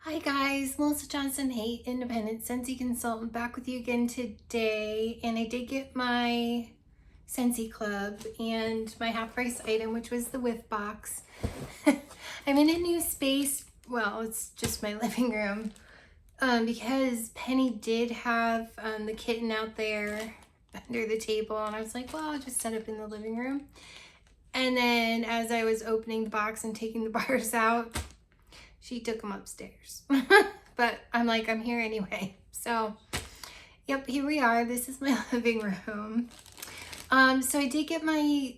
Hi guys, Melissa Johnson, hey, independent Scentsy consultant, back with you again today. And I did get my Scentsy club and my half price item, which was the whiff box. I'm in a new space. Well, it's just my living room because Penny did have the kitten out there under the table, and I was like, well, I'll just set up in the living room. And then as I was opening the box and taking the bars out, she took them upstairs. But I'm like, I'm here anyway. So, yep, here we are. This is my living room. So I did get my,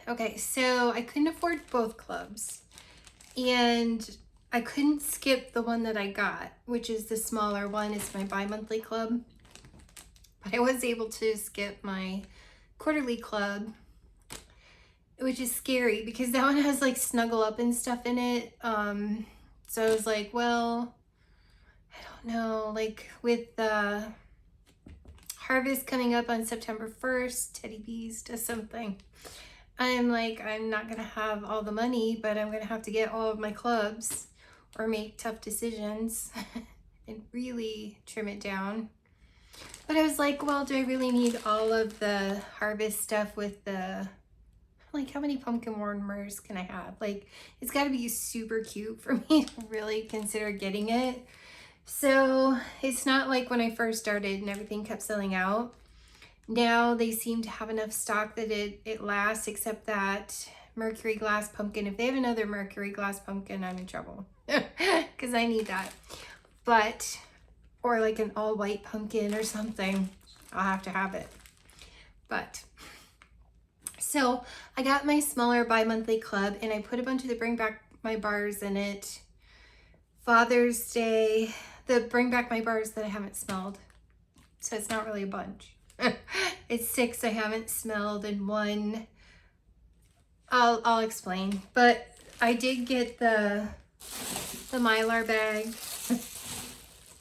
okay, so I couldn't afford both clubs. And I couldn't skip the one that I got, which is the smaller one. It's my bi-monthly club. But I was able to skip my quarterly club, which is scary because that one has like snuggle up and stuff in it. So I was like, well, I don't know, like with the harvest coming up on September 1st, Teddy Bees does something. I'm like, I'm not gonna have all the money, but I'm gonna have to get all of my clubs or make tough decisions and really trim it down. But I was like, well, do I really need all of the harvest stuff with the, like, how many pumpkin warmers can I have? Like, it's got to be super cute for me to really consider getting it. So it's not like when I first started and everything kept selling out. Now they seem to have enough stock that it lasts, except that mercury glass pumpkin. If they have another mercury glass pumpkin, I'm in trouble because I need that. But, or like an all white pumpkin or something, I'll have to have it. But so I got my smaller bi-monthly club and I put a bunch of the Bring Back My Bars in it. Father's Day, the Bring Back My Bars that I haven't smelled. So it's not really a bunch. It's 6 I haven't smelled and 1 I'll explain. But I did get the Mylar bag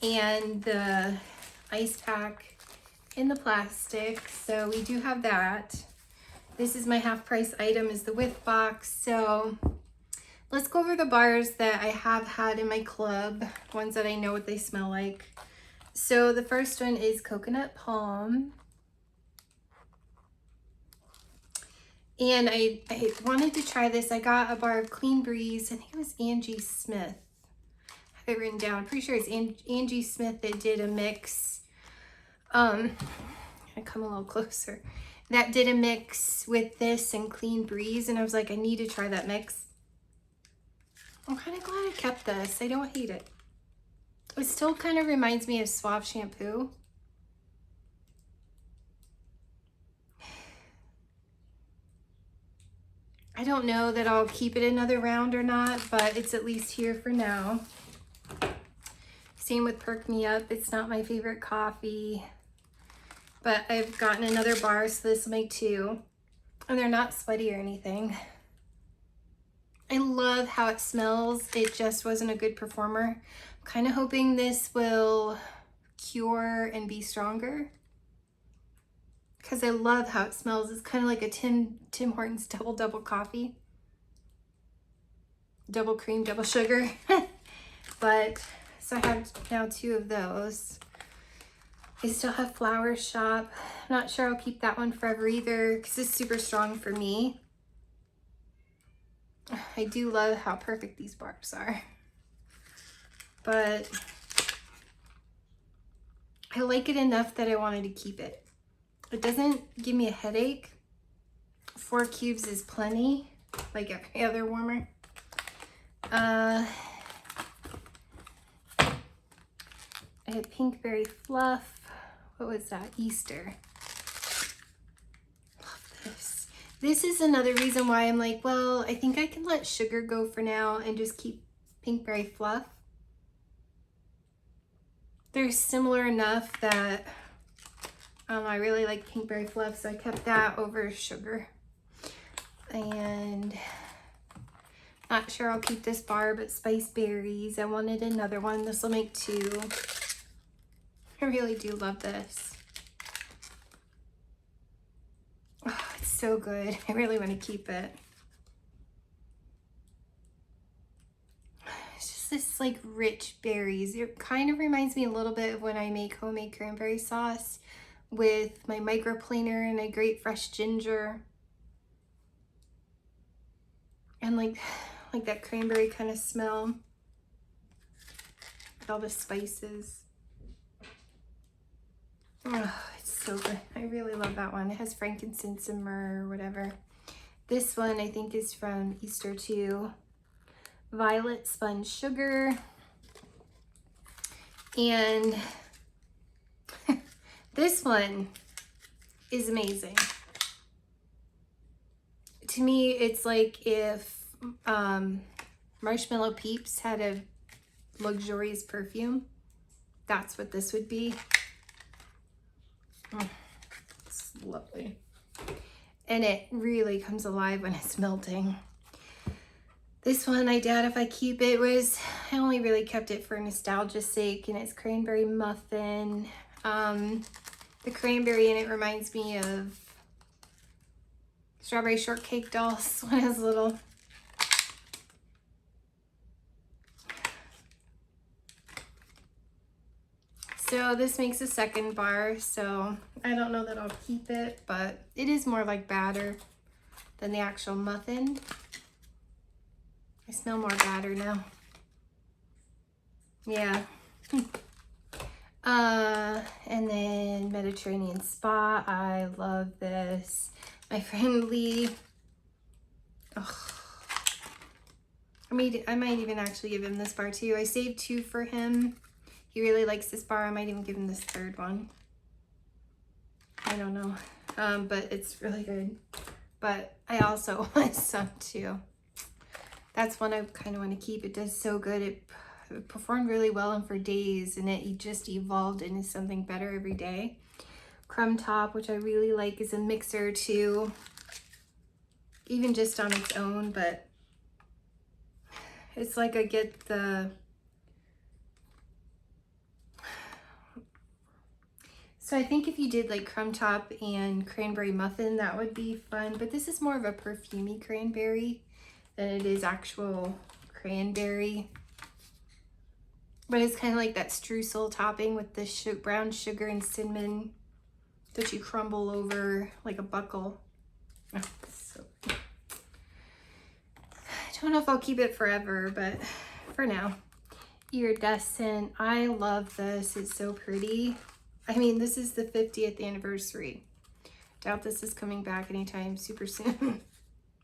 and the ice pack in the plastic. So we do have that. This is my half price item, is the whiff box. So let's go over the bars that I have had in my club, ones that I know what they smell like. So the first one is Coconut Palm. And I wanted to try this. I got a bar of Clean Breeze. I think it was Angie Smith. I have it written down. I'm pretty sure it's Angie Smith that did a mix. I come a little closer. That did a mix with this and Clean Breeze, and I was like, I need to try that mix. I'm kind of glad I kept this. I don't hate it. It still kind of reminds me of Suave shampoo. I don't know that I'll keep it another round or not, but it's at least here for now. Same with Perk Me Up. It's not my favorite coffee, but I've gotten another bar, so this will make 2. And they're not sweaty or anything. I love how it smells. It just wasn't a good performer. I'm kind of hoping this will cure and be stronger, because I love how it smells. It's kind of like a Tim Hortons double coffee. Double cream, double sugar. But, so I have now 2 of those. I still have Flower Shop. I'm not sure I'll keep that one forever either because it's super strong for me. I do love how perfect these bars are. But I like it enough that I wanted to keep it. It doesn't give me a headache. 4 cubes is plenty, like every other warmer. I had Pinkberry Fluff. What was that? Easter. Love this. This is another reason why I'm like, well, I think I can let sugar go for now and just keep Pinkberry Fluff. They're similar enough that I really like Pinkberry Fluff, so I kept that over sugar. And not sure I'll keep this bar, but Spice Berries. I wanted another one. This will make 2. I really do love this. Oh, it's so good. I really want to keep it. It's just this like rich berries. It kind of reminds me a little bit of when I make homemade cranberry sauce with my microplaner and I grate fresh ginger. And like that cranberry kind of smell with all the spices. Oh, it's so good. I really love that one. It has frankincense and myrrh or whatever. This one I think is from Easter too. Violet sponge sugar. And this one is amazing. To me, it's like if Marshmallow Peeps had a luxurious perfume. That's what this would be. It's lovely. And it really comes alive when it's melting. This one I doubt if I keep it. I only really kept it for nostalgia's sake, and it's cranberry muffin. The cranberry in it reminds me of strawberry shortcake dolls when I was little. So this makes a second bar, so I don't know that I'll keep it, but it is more like batter than the actual muffin. I smell more batter now. Yeah. And then Mediterranean Spa. I love this. My friend Lee. Oh. I might even actually give him this bar too. I saved 2 for him. He really likes this bar. I might even give him this 3rd one. I don't know. But it's really good. But I also want some too. That's one I kind of want to keep. It does so good. It performed really well and for days, and it just evolved into something better every day. Crumb Top, which I really like, is a mixer too, even just on its own, but it's like I get the... So I think if you did like Crumb Top and Cranberry Muffin, that would be fun, but this is more of a perfumey cranberry than it is actual cranberry. But it's kind of like that streusel topping with the brown sugar and cinnamon that you crumble over like a buckle. Oh, so good. I don't know if I'll keep it forever, but for now. Iridescent. I love this. It's so pretty. I mean, this is the 50th anniversary. Doubt this is coming back anytime super soon,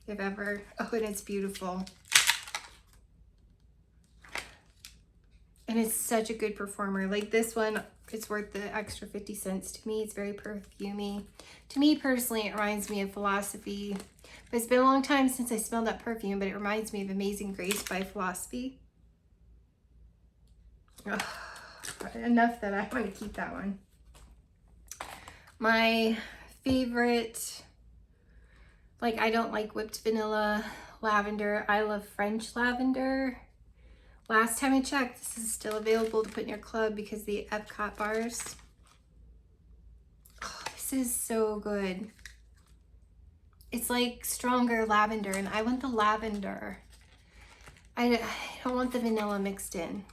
if ever. Oh, and it's beautiful. And it's such a good performer. Like this one, it's worth the extra 50 cents to me. It's very perfumey. To me personally, it reminds me of Philosophy. But it's been a long time since I smelled that perfume, but it reminds me of Amazing Grace by Philosophy. Oh, enough that I want to keep that one. My favorite, like I don't like whipped vanilla lavender. I love French lavender. Last time I checked, this is still available to put in your club because the Epcot bars. Oh, this is so good. It's like stronger lavender, and I want the lavender. I don't want the vanilla mixed in.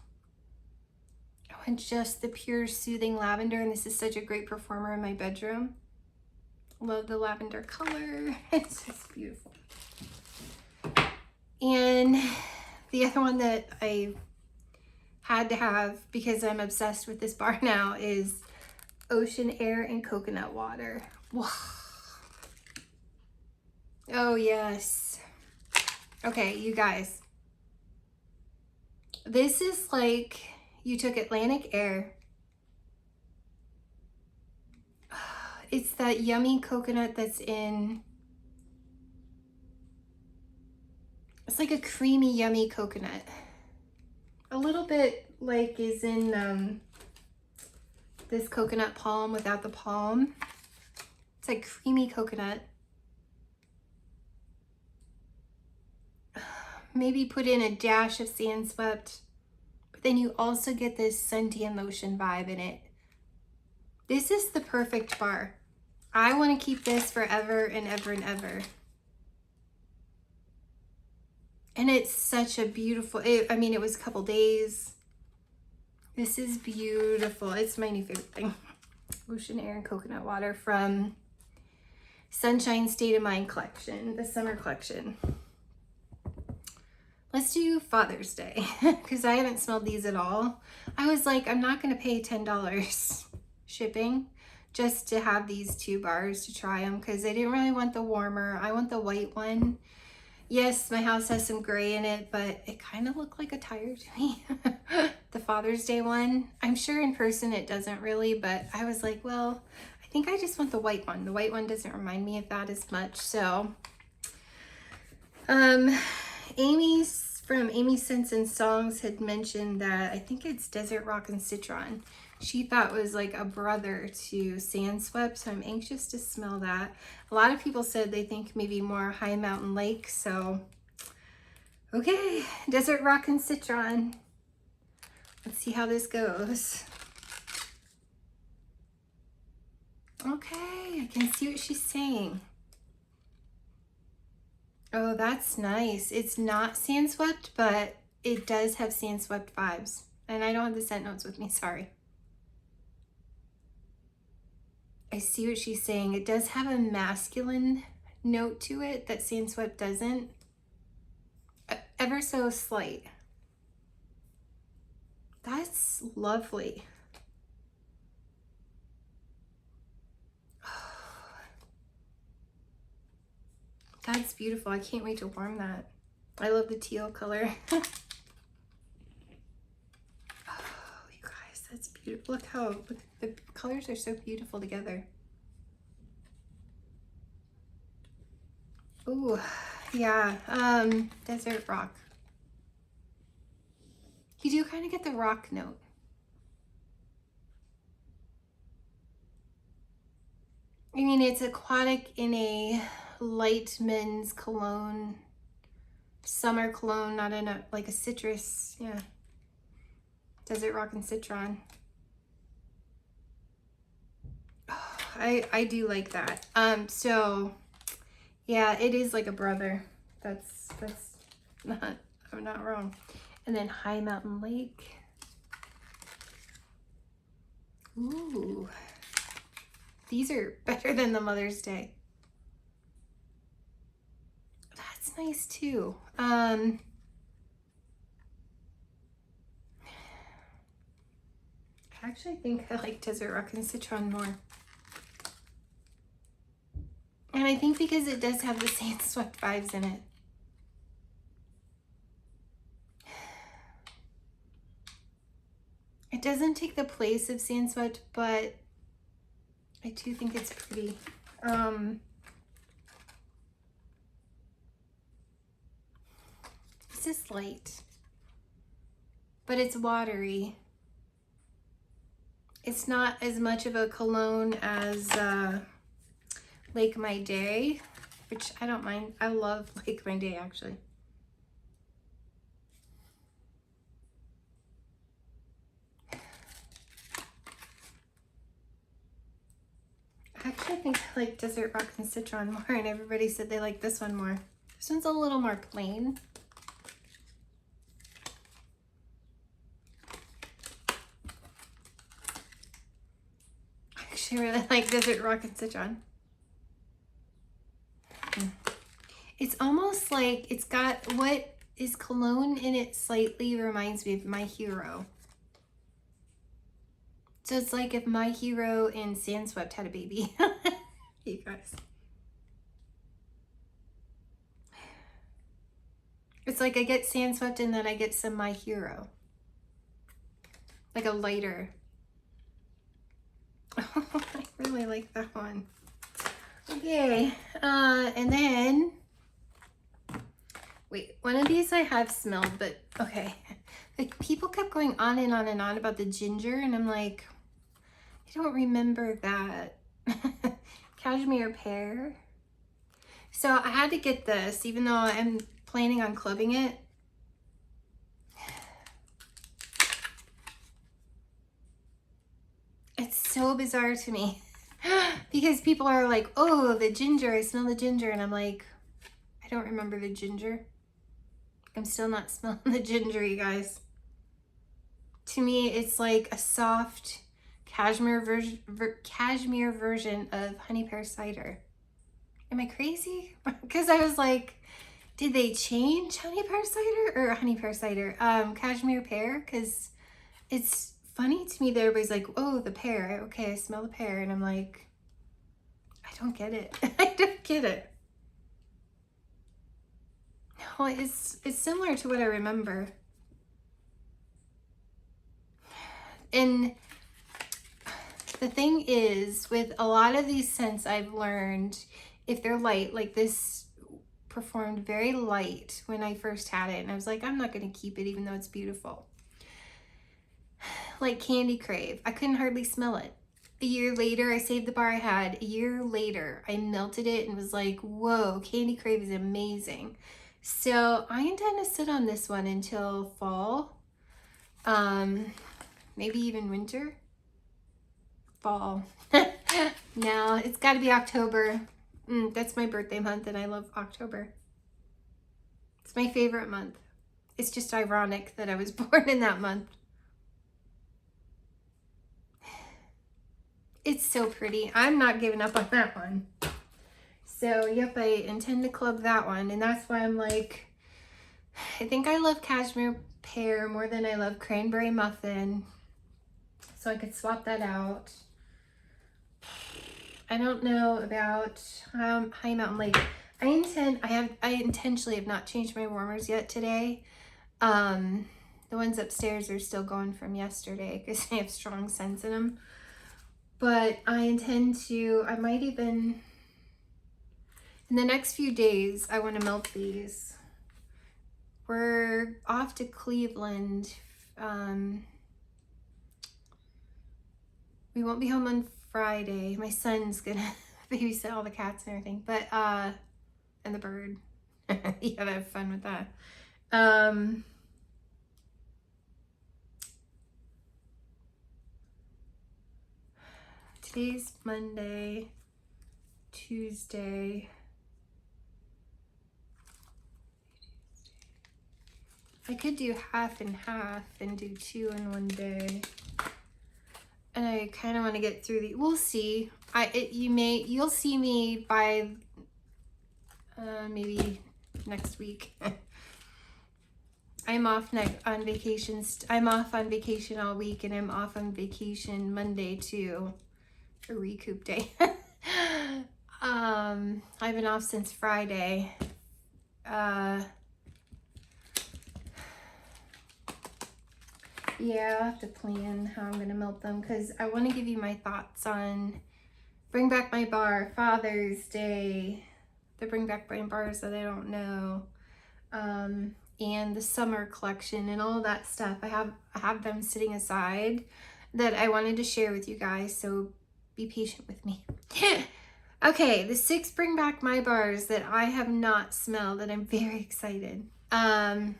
I want just the pure soothing lavender, and this is such a great performer in my bedroom. Love the lavender color. It's just beautiful. And the other one that I had to have because I'm obsessed with this bar now is Ocean Air and Coconut Water. Wow. Oh yes. Okay, you guys. This is like you took Atlantic Air. It's that yummy coconut that's in... It's like a creamy, yummy coconut. A little bit like is in this coconut palm without the palm. It's like creamy coconut. Maybe put in a dash of Sand Swept, but then you also get this scenty lotion vibe in it. This is the perfect bar. I want to keep this forever and ever and ever. And it's such a beautiful, I mean, it was a couple days. This is beautiful. It's my new favorite thing. Ocean air and coconut water from Sunshine State of Mind collection, the summer collection. Let's do Father's Day because I haven't smelled these at all. I was like, I'm not going to pay $10 shipping just to have these 2 bars to try them because I didn't really want the warmer. I want the white one. Yes, my house has some gray in it, but it kind of looked like a tire to me. The Father's Day one. I'm sure in person it doesn't really, but I was like, well, I think I just want the white one. The white one doesn't remind me of that as much. So, Amy's from Amy Scents and Songs had mentioned that I think it's Desert Rock and Citron. She thought was like a brother to Sand Swept, so I'm anxious to smell that. A lot of people said they think maybe more High Mountain Lake, so okay, Desert Rock and Citron. Let's see how this goes. Okay, I can see what she's saying. Oh, that's nice. It's not Sand Swept, but it does have Sand Swept vibes. And I don't have the scent notes with me, sorry. I see what she's saying. It does have a masculine note to it that Sand Swept doesn't. Ever so slight. That's lovely. That's beautiful. I can't wait to warm that. I love the teal color. Oh, you guys, that's beautiful. Look, the colors are so beautiful together. Ooh, yeah, Desert Rock. You do kind of get the rock note. I mean, it's aquatic in a light men's cologne, summer cologne, not in a like a citrus. Yeah, Desert Rock and Citron. Oh, I do like that. So yeah, it is like a brother. That's not, I'm not wrong. And then High Mountain Lake. Ooh, these are better than the Mother's Day. That's nice too. I actually think I like Desert Rock and Citron more. And I think because it does have the Sand Swept vibes in it. It doesn't take the place of Sand Swept, but I do think it's pretty. This is light, but it's watery. It's not as much of a cologne as Lake My Day, which I don't mind. I love Lake My Day, actually. Actually, I think I like Desert Rock and Citron more, and everybody said they like this one more. This one's a little more plain. I actually really like Desert Rock and Citron. It's almost like it's got what is cologne in it slightly reminds me of My Hero. So it's like if My Hero and Sand Swept had a baby. You guys. It's like I get Sand Swept and then I get some My Hero. Like a lighter. Oh, I really like that one. Okay, and then, wait, one of these I have smelled, but okay. Like people kept going on and on and on about the ginger, and I'm like, I don't remember that. Cashmere Pear. So I had to get this, even though I'm planning on clubbing it. It's so bizarre to me because people are like, oh, the ginger, I smell the ginger. And I'm like, I don't remember the ginger. I'm still not smelling the ginger, you guys. To me, it's like a soft cashmere version of honey pear cider. Am I crazy? Because I was like, did they change honey pear cider or honey pear cider? Cashmere pear? Because it's funny to me that everybody's like, oh, the pear. Okay, I smell the pear. And I'm like, I don't get it. I don't get it. Well, it's similar to what I remember. And the thing is, with a lot of these scents I've learned, if they're light, like this performed very light when I first had it. And I was like, I'm not going to keep it even though it's beautiful. Like Candy Crave. I couldn't hardly smell it. A year later, I saved the bar I had. A year later, I melted it and was like, whoa, Candy Crave is amazing. So I intend to sit on this one until fall. Maybe even winter. Fall. No, it's got to be October. That's my birthday month and I love October. It's my favorite month. It's just ironic that I was born in that month. It's so pretty. I'm not giving up on that one. So, yep, I intend to club that one. And that's why I'm like, I think I love Cashmere Pear more than I love Cranberry Muffin. So I could swap that out. I don't know about High Mountain Lake. I intentionally have not changed my warmers yet today. The ones upstairs are still going from yesterday because they have strong scents in them. But I intend to, I might even, in the next few days, I want to melt these. We're off to Cleveland. We won't be home on Friday. My son's gonna babysit all the cats and everything, but and the bird. You gotta have fun with that. Today's Monday, Tuesday. I could do half and half and do 2 in one day. And I kind of want to get through the, we'll see. You'll see me by maybe next week. I'm off on vacation. I'm off on vacation all week and I'm off on vacation Monday too. A recoup day. I've been off since Friday. Yeah, I'll have to plan how I'm going to melt them because I want to give you my thoughts on Bring Back My Bar, Father's Day, the Bring Back My Bars that I don't know, and the summer collection and all that stuff. I have them sitting aside that I wanted to share with you guys, so be patient with me. Okay, the 6 Bring Back My Bars that I have not smelled and I'm very excited. I'm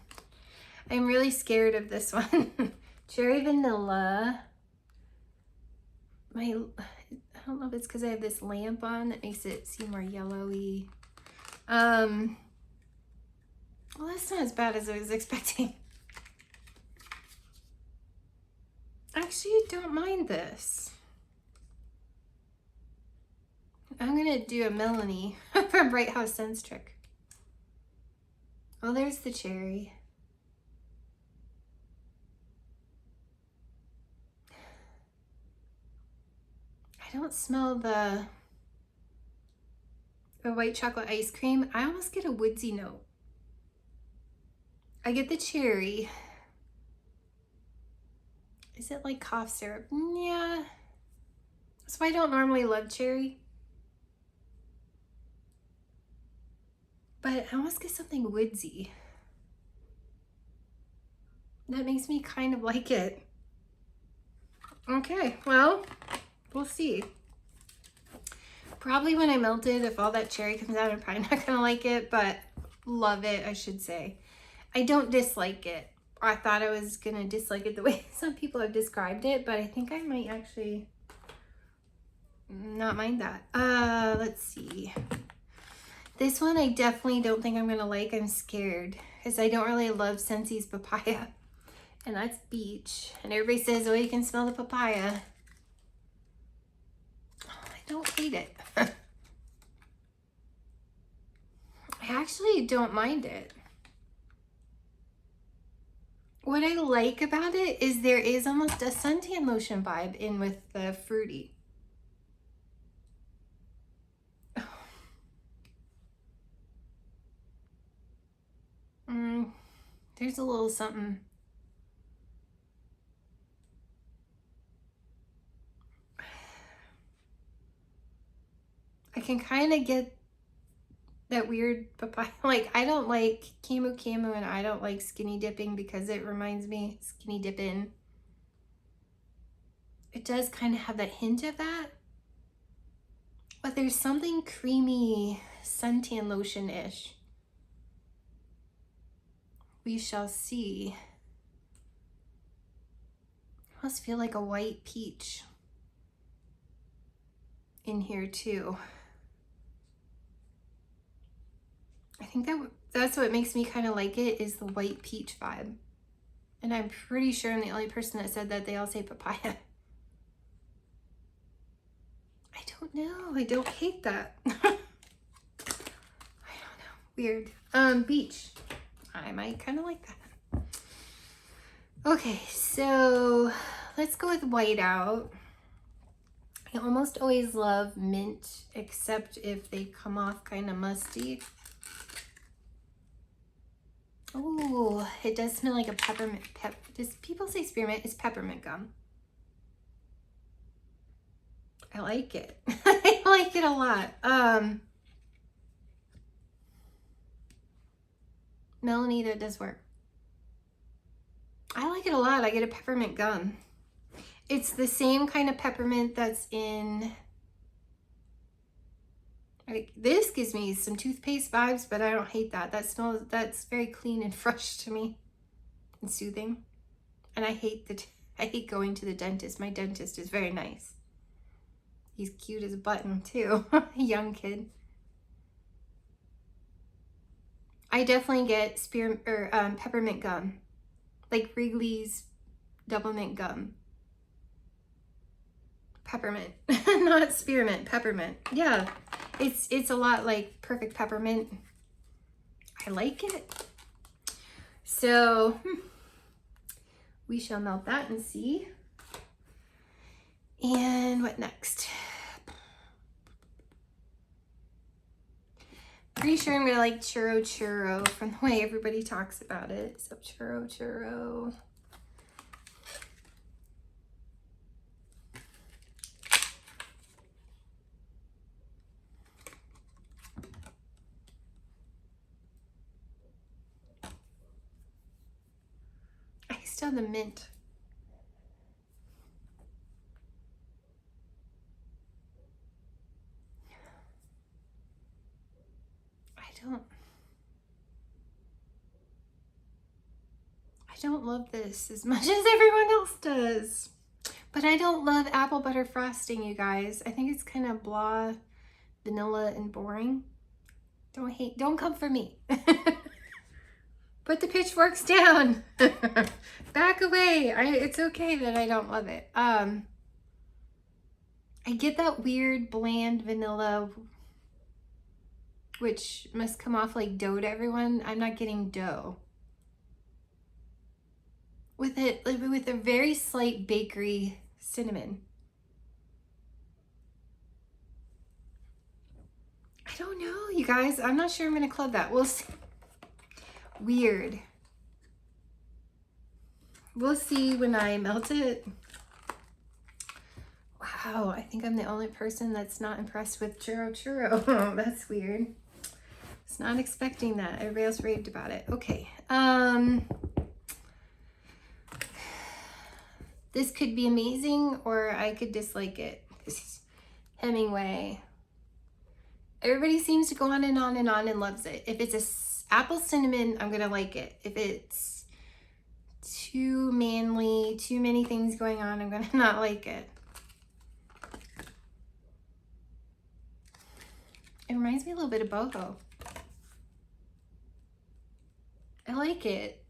really scared of this one. Cherry Vanilla. I don't know if it's because I have this lamp on that makes it seem more yellowy. Well, that's not as bad as I was expecting. Actually, don't mind this. I'm gonna do a Melanie from Bright House Scents Trick. Oh, there's the cherry. I don't smell the white chocolate ice cream. I almost get a woodsy note. I get the cherry. Is it like cough syrup? Yeah. That's why I don't normally love cherry. But I almost get something woodsy. That makes me kind of like it. Okay, well, we'll see. Probably when I melt it, if all that cherry comes out, I'm probably not gonna like it, but love it, I should say. I don't dislike it. I thought I was gonna dislike it the way some people have described it, but I think I might actually not mind that. Let's see. This one I definitely don't think I'm gonna like. I'm scared. because I don't really love Scentsy's papaya. And that's beach. And everybody says, oh, you can smell the papaya. Oh, I don't hate it. I actually don't mind it. What I like about it is there is almost a suntan lotion vibe in with the fruity. There's a little something. I can kind of get that weird papaya. Like, I don't like Camu Camu and I don't like skinny dipping because it reminds me skinny dipping. It does kind of have that hint of that. But there's something creamy suntan lotion-ish. We shall see. I must feel like a white peach in here too. I think that's what makes me kind of like it, is the white peach vibe. And I'm pretty sure I'm the only person that said that. They all say papaya. I don't know. I don't hate that. I don't know. Weird. Beach. I might kind of like that. Okay, so let's go with whiteout. I almost always love mint, except if they come off kind of musty. Oh, it does smell like a peppermint. Does people say spearmint? It's peppermint gum. I like it. I like it a lot. Melanie, that does work. I like it a lot. I get a peppermint gum. It's the same kind of peppermint that's in, like, this gives me some toothpaste vibes, but I don't hate that. That's very clean and fresh to me and soothing. And I hate going to the dentist. My dentist is very nice. He's cute as a button too. Young kid. I definitely get peppermint gum, like Wrigley's double mint gum. Peppermint, not spearmint, peppermint. Yeah, it's a lot like perfect peppermint. I like it. So we shall melt that and see. And what next? Pretty sure I'm gonna like churro churro from the way everybody talks about it. So churro churro. I still have the mint. I don't love this as much as everyone else does. But I don't love apple butter frosting, you guys. I think it's kind of blah, vanilla, and boring. Don't come for me. Put the pitchforks down. Back away. It's okay that I don't love it. I get that weird bland vanilla, which must come off like dough to everyone. I'm not getting dough. With a very slight bakery cinnamon. I don't know, you guys. I'm not sure I'm gonna club that. We'll see. Weird. We'll see when I melt it. Wow, I think I'm the only person that's not impressed with churro churro. That's weird. I was not expecting that. Everybody else raved about it. Okay. This could be amazing, or I could dislike it. This is Hemingway. Everybody seems to go on and on and on and loves it. If it's a apple cinnamon, I'm gonna like it. If it's too manly, too many things going on, I'm gonna not like it. It reminds me a little bit of boho. I like it.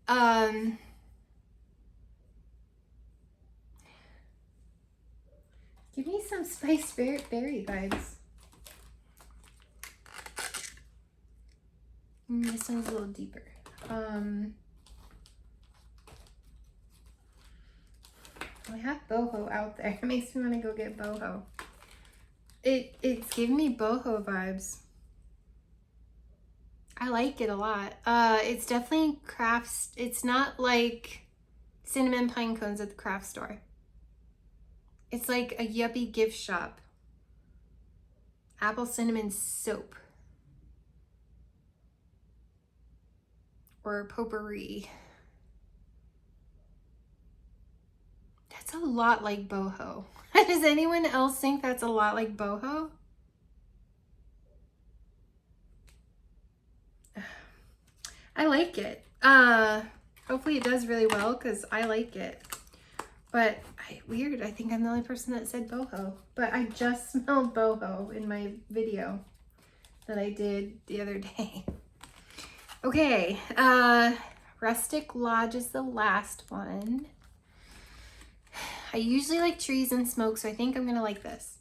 Give me some spiced berry vibes. This one's a little deeper. I have boho out there. It makes me want to go get boho. It's giving me boho vibes. I like it a lot. It's definitely crafts. It's not like cinnamon pine cones at the craft store. It's like a yuppie gift shop. Apple cinnamon soap. Or potpourri. That's a lot like boho. Does anyone else think that's a lot like boho? I like it. Hopefully it does really well because I like it. But weird, I think I'm the only person that said boho. But I just smelled boho in my video that I did the other day. Okay, Rustic Lodge is the last one. I usually like trees and smoke, so I think I'm gonna like this.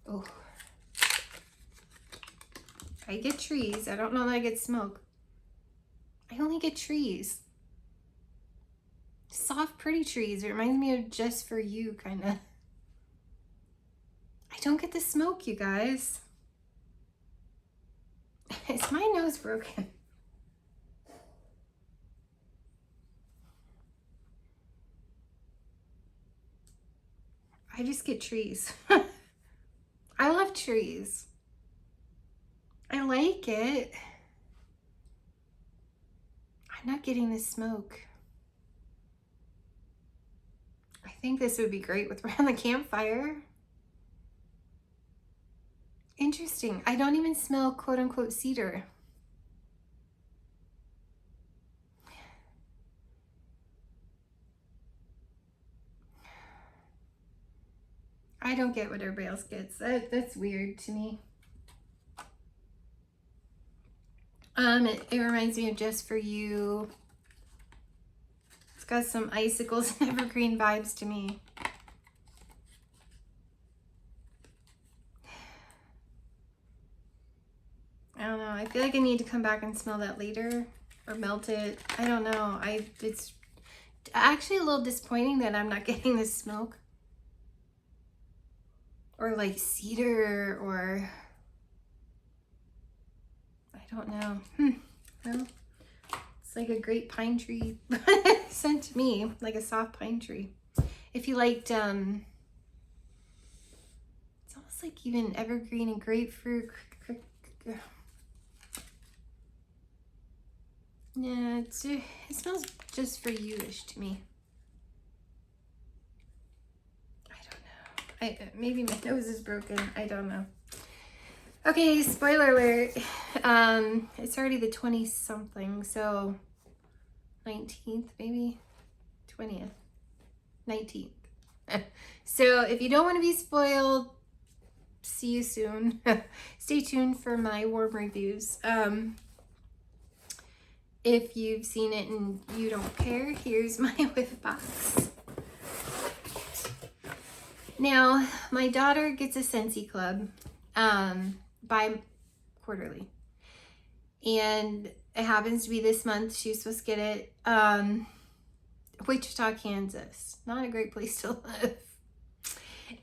Oh, I get trees. I don't know that I get smoke. I only get trees. Soft, pretty trees. It reminds me of Just For You, kind of. I don't get the smoke, you guys. Is my nose broken? I just get trees. I love trees. I like it. I'm not getting the smoke. I think this would be great with around the campfire. Interesting. I don't even smell quote unquote cedar. I don't get what everybody else gets. That's weird to me. It reminds me of Just For You. It's got some icicles and evergreen vibes to me. I don't know. I feel like I need to come back and smell that later or melt it. I don't know. It's actually a little disappointing that I'm not getting this smoke. Or like cedar or I don't know. Well, it's like a great pine tree scent to me, like a soft pine tree. If you liked, it's almost like even evergreen and grapefruit. Yeah, it smells Just For You-ish to me. I don't know. Maybe my nose is broken. I don't know. Okay, spoiler alert. It's already the 20-something, so 19th, maybe 20th, 19th. So if you don't want to be spoiled, see you soon. Stay tuned for my warm reviews. If you've seen it and you don't care, here's my whiff box. Now, my daughter gets a Scentsy club bi-quarterly. And it happens to be this month. She's supposed to get it. Wichita, Kansas. Not a great place to live.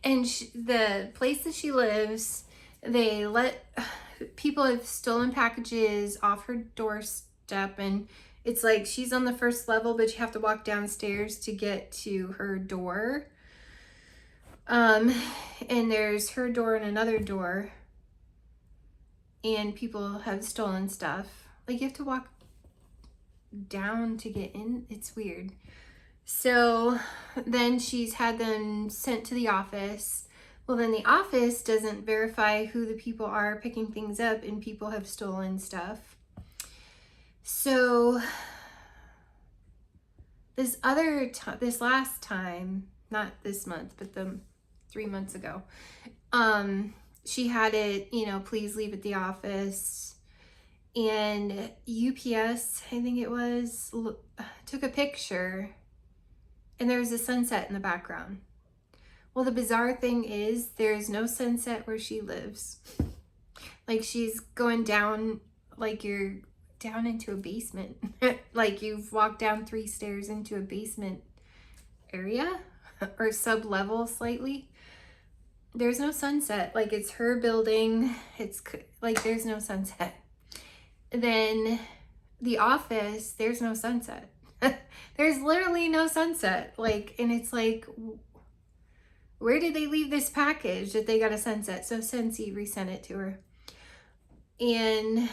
And the place that she lives, they let people have stolen packages off her doorstep, and it's like she's on the first level, but you have to walk downstairs to get to her door. And there's her door and another door, and people have stolen stuff. Like you have to walk down to get in. It's weird. So then she's had them sent to the office. Well, then the office doesn't verify who the people are picking things up, and people have stolen stuff. So this last time, not this month, but the 3 months ago, she had it, please leave at the office. and UPS, I think it was, took a picture and there was a sunset in the background. Well, the bizarre thing is there's no sunset where she lives. Like she's going down, like you're down into a basement. Like you've walked down 3 stairs into a basement area or sub-level slightly. There's no sunset. Like it's her building. It's like there's no sunset. Then the office, there's no sunset. There's literally no sunset. Like, and it's like, where did they leave this package that they got a sunset? So Scentsy resent it to her. And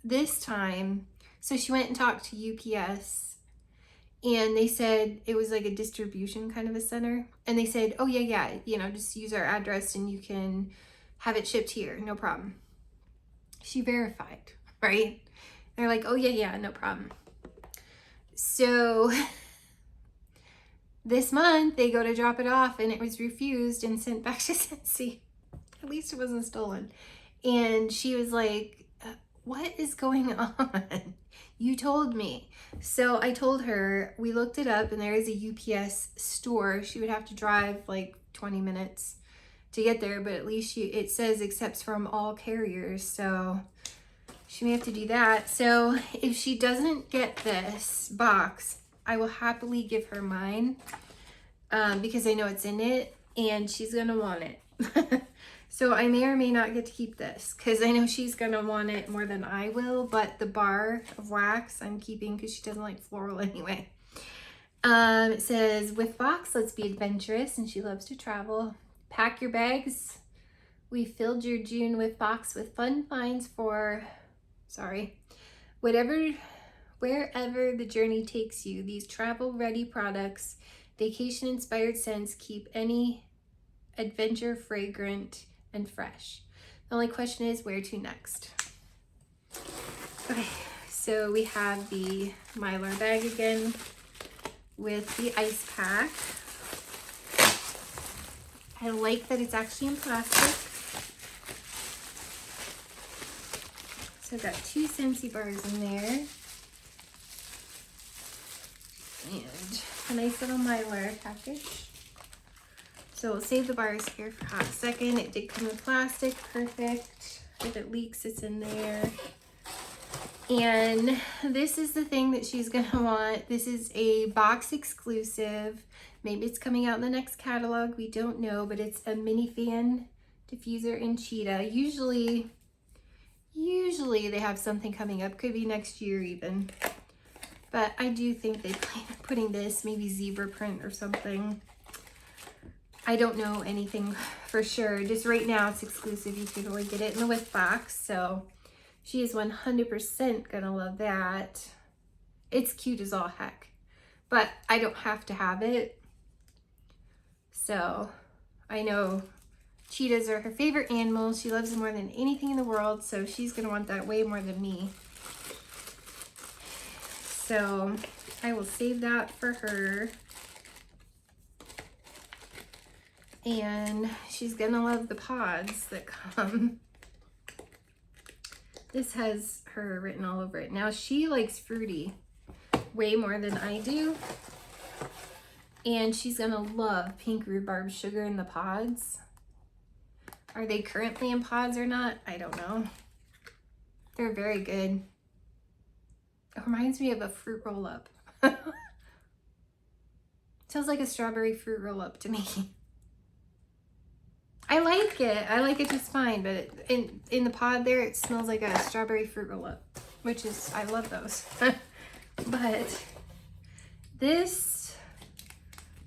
this time, so she went and talked to UPS and they said it was like a distribution kind of a center. And they said, oh yeah, you know, just use our address and you can have it shipped here, no problem. She verified, right? They're like, oh yeah, no problem. So this month they go to drop it off and it was refused and sent back to Scentsy. At least it wasn't stolen. And she was like, what is going on? You told me. So I told her, we looked it up and there is a UPS store. She would have to drive like 20 minutes to get there, but at least it says accepts from all carriers. So she may have to do that. So if she doesn't get this box, I will happily give her mine because I know it's in it and she's gonna want it. So I may or may not get to keep this because I know she's gonna want it more than I will, but the bar of wax I'm keeping because she doesn't like floral anyway. It says, with box, let's be adventurous, and she loves to travel. Pack your bags. We filled your June with box with fun finds for, wherever the journey takes you. These travel-ready products, vacation-inspired scents, keep any adventure fragrant and fresh. The only question is where to next. Okay, so we have the Mylar bag again with the ice pack. I like that it's actually in plastic. So I've got 2 Scentsy bars in there. And a nice little Mylar package. So we'll save the bars here for a hot second. It did come in plastic, perfect. If it leaks, it's in there. And this is the thing that she's gonna want. This is a box exclusive. Maybe it's coming out in the next catalog, we don't know, but it's a mini fan diffuser in cheetah. Usually they have something coming up, could be next year even. But I do think they plan on putting this, maybe zebra print or something. I don't know anything for sure. Just right now it's exclusive. You can only get it in the whiff box. So she is 100% gonna love that. It's cute as all heck, but I don't have to have it. So I know cheetahs are her favorite animal. She loves them more than anything in the world. So she's gonna want that way more than me. So I will save that for her. And she's gonna love the pods that come. This has her written all over it. Now she likes fruity way more than I do. And she's gonna love pink rhubarb sugar in the pods. Are they currently in pods or not? I don't know. They're very good. It reminds me of a fruit roll-up. Sounds like a strawberry fruit roll-up to me. I like it. I like it just fine, but in the pod there, it smells like a strawberry fruit roll-up, which is, I love those. But this,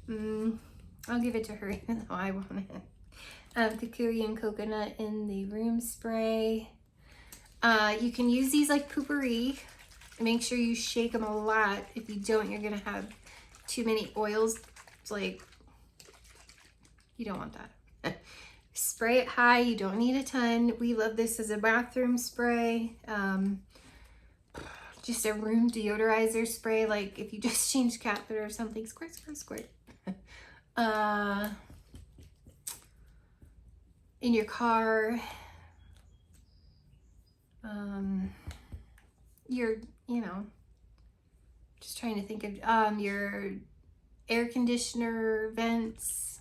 I'll give it to her even though I want it. Kukui and coconut in the room spray. You can use these like poopery. Make sure you shake them a lot. If you don't, you're gonna have too many oils. It's like, you don't want that. Spray it high, you don't need a ton. We love this as a bathroom spray. Just a room deodorizer spray, like if you just changed cat litter or something, squirt, squirt, squirt. In your car. your, you know, just trying to think of your air conditioner vents.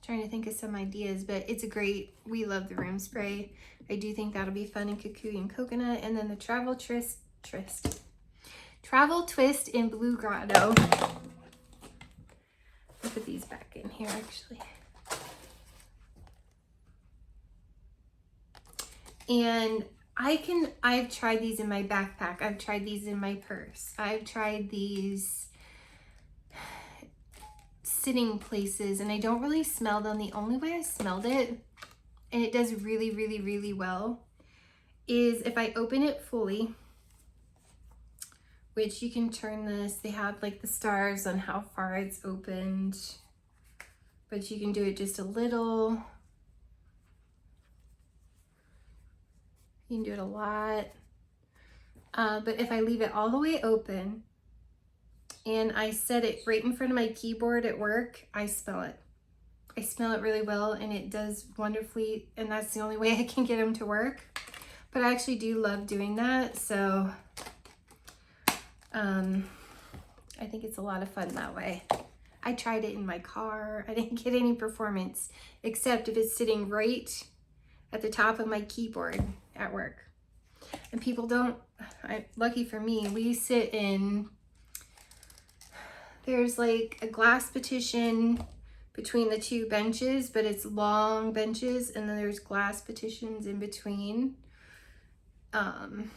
Trying to think of some ideas, but it's a great, we love the room spray. I do think that'll be fun in Kukui and Coconut. And then the Travel Twist in Blue Grotto. I'll put these back in here actually. And I've tried these in my backpack. I've tried these in my purse. I've tried these sitting places, and I don't really smell them. The only way I smelled it, and it does really, really, really well, is if I open it fully, which you can turn this. They have like the stars on how far it's opened, but you can do it just a little. You can do it a lot. But if I leave it all the way open and I set it right in front of my keyboard at work, I smell it. I smell it really well, and it does wonderfully, and that's the only way I can get them to work. But I actually do love doing that, so I think it's a lot of fun that way. I tried it in my car. I didn't get any performance, except if it's sitting right at the top of my keyboard at work. And people don't, lucky for me, we sit in, there's like a glass partition between the two benches, but it's long benches, and then there's glass partitions in between. And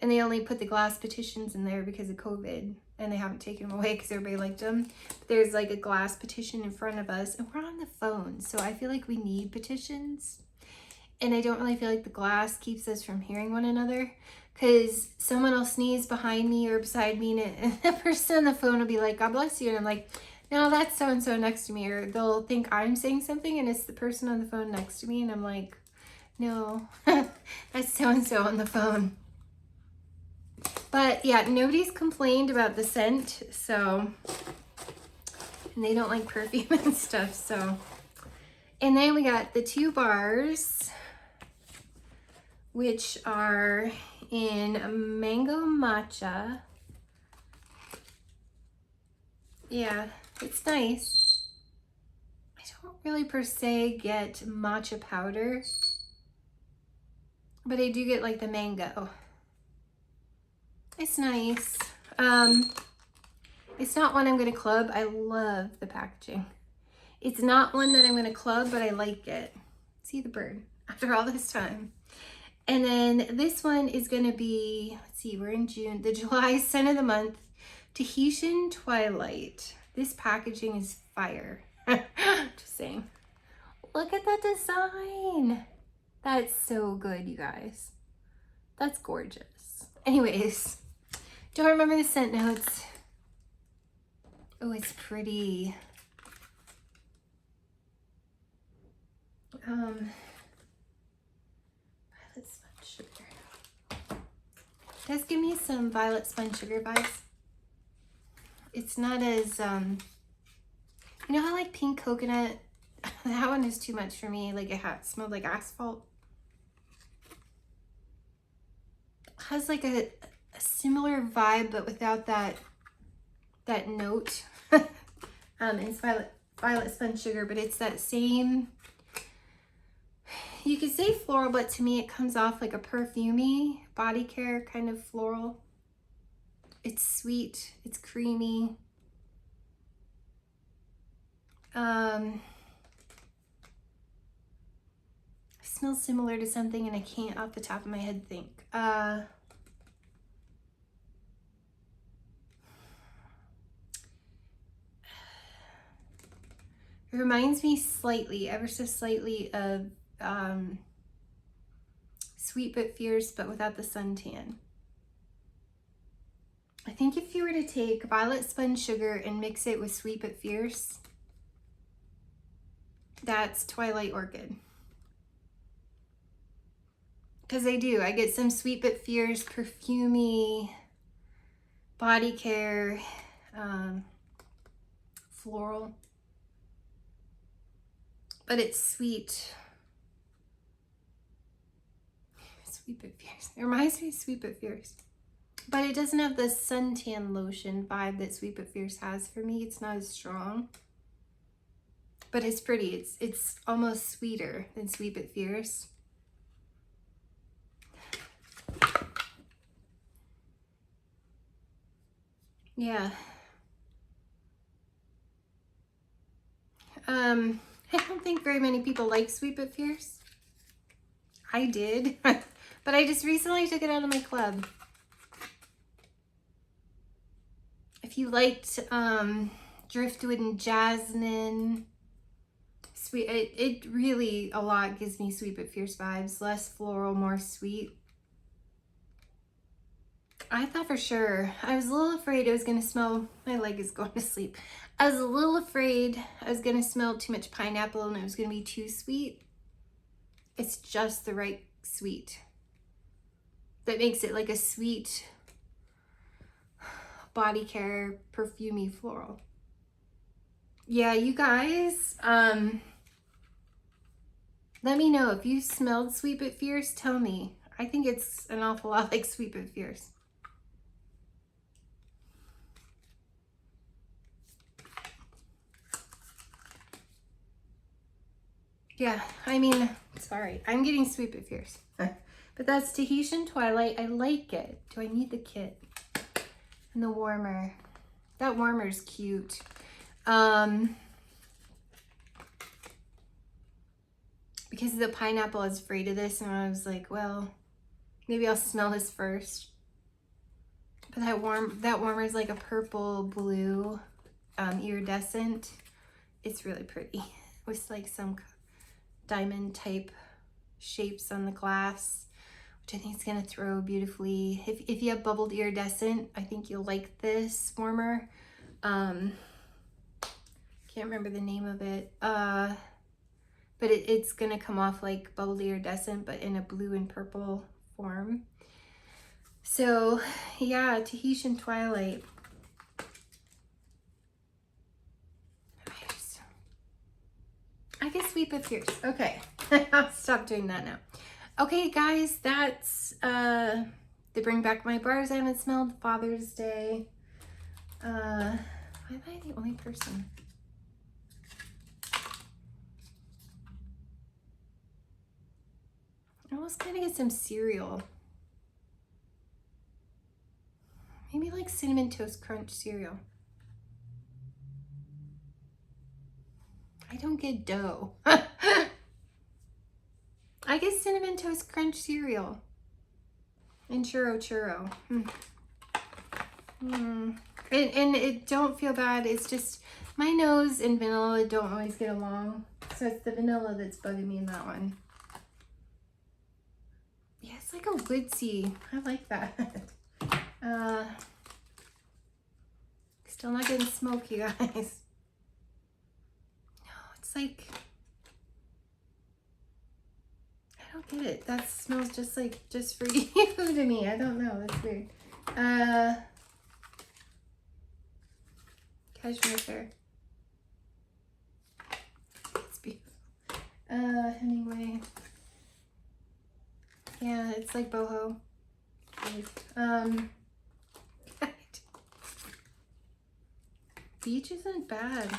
they only put the glass partitions in there because of COVID, and they haven't taken them away because everybody liked them. But there's like a glass partition in front of us, and we're on the phone, so I feel like we need partitions. And I don't really feel like the glass keeps us from hearing one another, because someone will sneeze behind me or beside me, and the person on the phone will be like, God bless you. And I'm like, no, that's so-and-so next to me. Or they'll think I'm saying something and it's the person on the phone next to me. And I'm like, no, that's so-and-so on the phone. But yeah, nobody's complained about the scent, so, and they don't like perfume and stuff, so. And then we got the 2 bars, which are in Mango Matcha. Yeah, it's nice. I don't really per se get matcha powder, but I do get like the mango. It's nice. It's not one I'm gonna club. I love the packaging. It's not one that I'm gonna club, but I like it. See the bird after all this time. And then this one is gonna be, let's see, we're in June, the July scent of the month, Tahitian Twilight. This packaging is fire. Just saying. Look at that design. That's so good, you guys. That's gorgeous. Anyways, don't remember the scent notes. Oh, it's pretty. Violet sponge sugar. Does give me some violet sponge sugar vibes. It's not as, you know how like pink coconut, that one is too much for me. Like it smelled like asphalt. It has like a similar vibe, but without that note. It's violet sponge sugar, but it's that same, you could say floral, but to me it comes off like a perfumey body care kind of floral. It's sweet, it's creamy. It smells similar to something, and I can't off the top of my head think. It reminds me slightly, ever so slightly, of Sweet But Fierce, but without the suntan. I think if you were to take violet sponge sugar and mix it with Sweet But Fierce, that's Twilight Orchid. Because I do, I get some Sweet But Fierce, perfumey, body care, floral. But it's sweet Sweet But Fierce. It reminds me of Sweet But Fierce. But it doesn't have the suntan lotion vibe that Sweet But Fierce has for me. It's not as strong. But it's pretty. It's almost sweeter than Sweet But Fierce. Yeah. I don't think very many people like Sweet But Fierce. I did. But I just recently took it out of my club. If you liked Driftwood and Jasmine, it really a lot gives me Sweet But Fierce vibes. Less floral, more sweet. I thought for sure, I was a little afraid it was going to smell, my leg is going to sleep. I was a little afraid I was going to smell too much pineapple and it was going to be too sweet. It's just the right sweet. That makes it like a sweet body care, perfumey floral. Yeah, you guys, let me know if you smelled Sweet But Fierce, tell me. I think it's an awful lot like Sweet But Fierce. Yeah, I mean, sorry, I'm getting Sweet But Fierce. But that's Tahitian Twilight. I like it. Do I need the kit? And the warmer. That warmer's cute. Because the pineapple, I was afraid of this, and I was like, well, maybe I'll smell this first. But that warmer is like a purple blue, iridescent. It's really pretty with like some diamond type shapes on the glass, which I think is gonna throw beautifully. If you have bubbled iridescent, I think you'll like this warmer. Can't remember the name of it. But it's gonna come off like bubbled iridescent, but in a blue and purple form. So yeah, Tahitian Twilight. I guess Sweet But Fierce. Okay, I'll stop doing that now. Okay, guys, that's the Bring Back My Bars I haven't smelled, Father's Day. Why am I the only person? I almost kind of get some cereal. Maybe like Cinnamon Toast Crunch cereal. I don't get dough. I get Cinnamon Toast Crunch cereal. And churro. And it don't feel bad. It's just my nose and vanilla don't always get along. So it's the vanilla that's bugging me in that one. Yeah, it's like a woodsy. I like that. Still not getting smoke, you guys. It's like, I don't get it. That smells just like, just for you to me. I don't know. That's weird. Cashmere Pear. It's beautiful. Hemingway. Yeah, it's like boho. Beach isn't bad.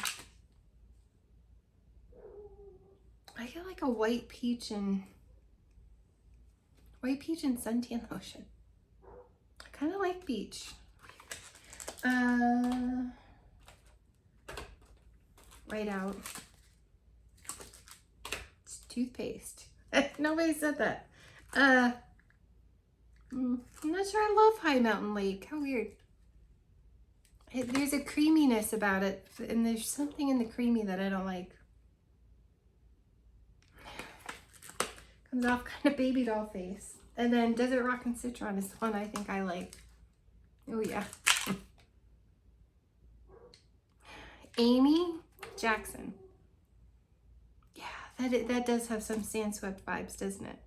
I get like a white peach and suntan lotion. I kind of like beach. Right Out. It's toothpaste. Nobody said that. I'm not sure I love High Mountain Lake. How weird. There's a creaminess about it, and there's something in the creamy that I don't like. Comes off kind of baby doll face. And then Desert Rock and Citron is the one I think I like. Oh yeah. Amy Jackson. Yeah, that does have some Sandswept vibes, doesn't it?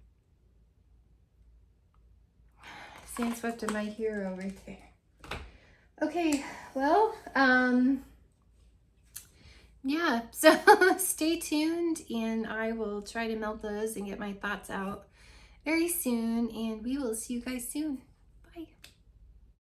Sandswept and my hero right there. Okay, well, yeah, so stay tuned and I will try to melt those and get my thoughts out very soon, and we will see you guys soon. Bye.